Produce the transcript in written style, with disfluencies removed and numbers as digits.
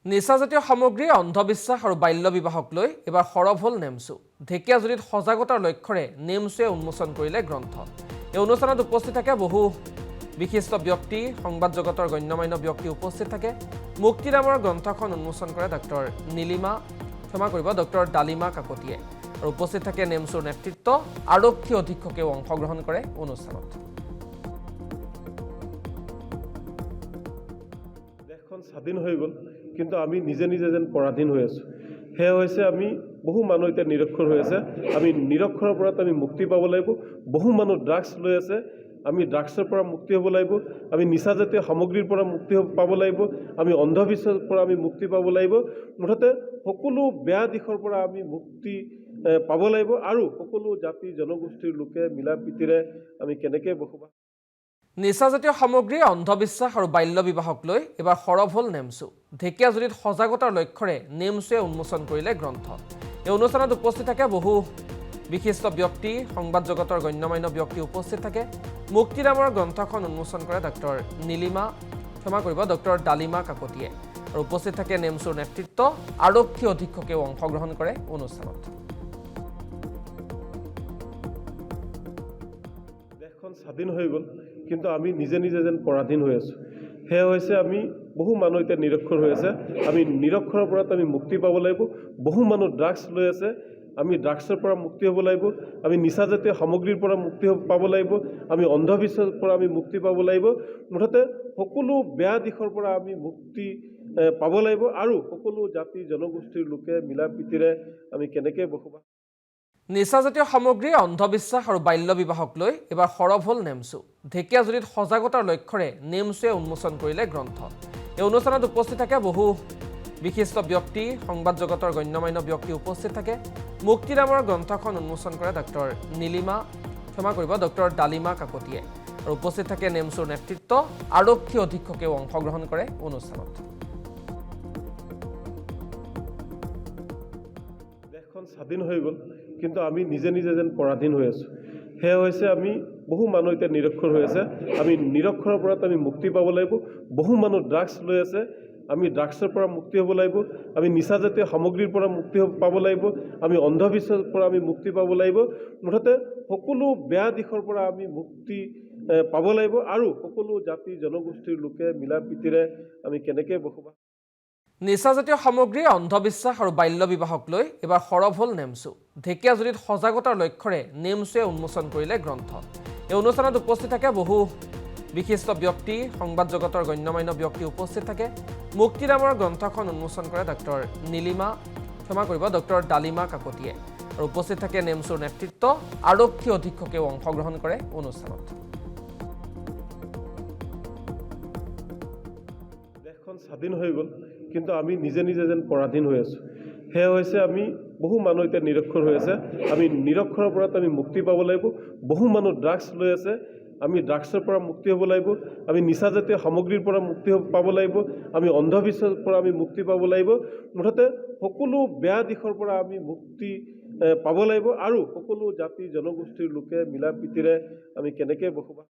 নিচাজাতীয় সামগ্ৰী অন্ধবিশ্বাস আৰু বাল্য বিবাহক লৈ এবাৰ সৰব হ'ল নেমচু। ঢেকিয়াজুলিত সজাগতাৰ লক্ষ্যৰে নেমচুৱে উন্মোচন কৰিলে গ্ৰন্থ। এই অনুষ্ঠানত উপস্থিত থাকে বহু বিশিষ্ট ব্যক্তি, সংবাদ জগতৰ গণ্যমান্য ব্যক্তি উপস্থিত থাকে। মুক্তি নামৰ গ্ৰন্থখন উন্মোচন কৰে ডক্টৰ ডালিমা কাকতিয়ে। আৰু উপস্থিত থাকে নেমচুৰ নেতৃত্ব, আৰক্ষী অধীক্ষকেও অংশগ্ৰহণ কৰে অনুষ্ঠানত। দেশখন স্বাধীন হৈ গ'ল, কিন্তু আমি নিজে নিজে যেন পৰাধীন হৈ আছোঁ। সেয়া হৈছে আমি বহু মানুহ এতিয়া নিৰক্ষৰ হৈ আছে। আমি নিৰক্ষৰৰ পৰা আমি মুক্তি পাব লাগিব। বহু মানুহ ড্ৰাগছ লৈ আছে, আমি ড্ৰাগছৰ পৰা মুক্তি হ'ব লাগিব। আমি নিচাজাতীয় সামগ্ৰীৰ পৰা মুক্তি পাব লাগিব। আমি অন্ধবিশ্বাসৰ পৰা আমি মুক্তি পাব লাগিব। মুঠতে সকলো বেয়া দিশৰ পৰা আমি মুক্তি পাব লাগিব আৰু সকলো জাতি জনগোষ্ঠীৰ লোকে মিলা প্ৰীতিৰে আমি কেনেকৈ বসবাস। নিচাজাতীয় সামগ্ৰী অন্ধবিশ্বাস আৰু বাল্য বিবাহক লৈ এবাৰ সৰব হ'ল নেমচু। ঢেকিয়াজুলিত সজাগতাৰ লক্ষ্যৰে নেমচুৱে উন্মোচন কৰিলে গ্ৰন্থ। এই অনুষ্ঠানত উপস্থিত থাকে বহু বিশিষ্ট ব্যক্তি, সংবাদ জগতৰ গণ্যমান্য ব্যক্তি উপস্থিত থাকে। মুক্তি নামৰ গ্ৰন্থখন উন্মোচন কৰে ডক্টৰ ডালিমা কাকতিয়ে। আৰু উপস্থিত থাকে নেমচুৰ নেতৃত্ব, আৰক্ষী অধীক্ষকেও অংশগ্ৰহণ কৰে অনুষ্ঠানত। দেশখন স্বাধীন হৈ গ'ল, কিন্তু আমি নিজে নিজে যেন পৰাধীন হৈ আছোঁ। সেয়া হৈছে আমি বহু মানুহ এতিয়া নিৰক্ষৰ হৈ আছে। আমি নিৰক্ষৰৰ পৰা আমি মুক্তি পাব লাগিব। বহু মানুহ ড্ৰাগছ লৈ আছে, আমি ড্ৰাগছৰ পৰা মুক্তি হ'ব লাগিব। আমি নিচাজাতীয় সামগ্ৰীৰ পৰা মুক্তি পাব লাগিব। আমি অন্ধবিশ্বাসৰ পৰা আমি মুক্তি পাব লাগিব। মুঠতে সকলো বেয়া দিশৰ পৰা আমি মুক্তি পাব লাগিব আৰু সকলো জাতি জনগোষ্ঠীৰ লোকে মিলা প্ৰীতিৰে আমি কেনেকৈ বসবাস। নিচাজাতীয় সামগ্ৰী অন্ধবিশ্বাস আৰু বাল্য বিবাহক লৈ এবাৰ সৰব হ'ল নেমচু। ঢেকিয়াজুলিত সজাগতাৰ লক্ষ্যৰে নেমচুৱে উন্মোচন কৰিলে গ্ৰন্থ। এই অনুষ্ঠানত উপস্থিত থাকে বহু বিশিষ্ট ব্যক্তি, সংবাদ জগতৰ গণ্যমান্য ব্যক্তি উপস্থিত থাকে। মুক্তি নামৰ গ্ৰন্থখন উন্মোচন কৰে ডক্টৰ ডালিমা কাকতিয়ে। আৰু উপস্থিত থাকে নেমচুৰ নেতৃত্ব, আৰক্ষী অধীক্ষকেও অংশগ্ৰহণ কৰে অনুষ্ঠানত। দেশখন স্বাধীন হৈ গ'ল, কিন্তু আমি নিজে নিজে যেন পৰাধীন হৈ আছোঁ। সেয়া হৈছে আমি বহু মানুহ এতিয়া নিৰক্ষৰ হৈ আছে। আমি নিৰক্ষৰৰ পৰা আমি মুক্তি পাব লাগিব। বহু মানুহ ড্ৰাগছ লৈ আছে, আমি ড্ৰাগছৰ পৰা মুক্তি হ'ব লাগিব। আমি নিচাজাতীয় সামগ্ৰীৰ পৰা মুক্তি পাব লাগিব। আমি অন্ধবিশ্বাসৰ পৰা আমি মুক্তি পাব লাগিব। মুঠতে সকলো বেয়া দিশৰ পৰা আমি মুক্তি পাব লাগিব আৰু সকলো জাতি জনগোষ্ঠীৰ লোকে মিলা প্ৰীতিৰে আমি কেনেকৈ বসবাস। নিচাজাতীয় সামগ্ৰী অন্ধবিশ্বাস আৰু বাল্য বিবাহক লৈ এবাৰ সৰব হ'ল নেমচু। ঢেকিয়াজুলিত সজাগতাৰ লক্ষ্যৰে নেমচুৱে উন্মোচন কৰিলে গ্ৰন্থ। এই অনুষ্ঠানত উপস্থিত থাকে বহু বিশিষ্ট ব্যক্তি, সংবাদ জগতৰ গণ্যমান্য ব্যক্তি উপস্থিত থাকে। মুক্তি নামৰ গ্ৰন্থখন উন্মোচন কৰে ডক্টৰ ডালিমা কাকতিয়ে। আৰু উপস্থিত থাকে নেমচুৰ নেতৃত্ব, আৰক্ষী অধীক্ষকেও অংশগ্ৰহণ কৰে অনুষ্ঠানত। দেশখন স্বাধীন হৈ গ'ল, কিন্তু আমি নিজে নিজে যেন পৰাধীন হৈ আছোঁ। সেয়া হৈছে আমি বহু মানুহ এতিয়া নিৰক্ষৰ হৈ আছে। আমি নিৰক্ষৰৰ পৰা আমি মুক্তি পাব লাগিব। বহু মানুহ ড্ৰাগছ লৈ আছে, আমি ড্ৰাগছৰ পৰা মুক্তি হ'ব লাগিব। আমি নিচাজাতীয় সামগ্ৰীৰ পৰা মুক্তি পাব লাগিব। আমি অন্ধবিশ্বাসৰ পৰা আমি মুক্তি পাব লাগিব। মুঠতে সকলো বেয়া দিশৰ পৰা আমি মুক্তি পাব লাগিব আৰু সকলো জাতি জনগোষ্ঠীৰ লোকে মিলা প্ৰীতিৰে আমি কেনেকৈ বসবাস।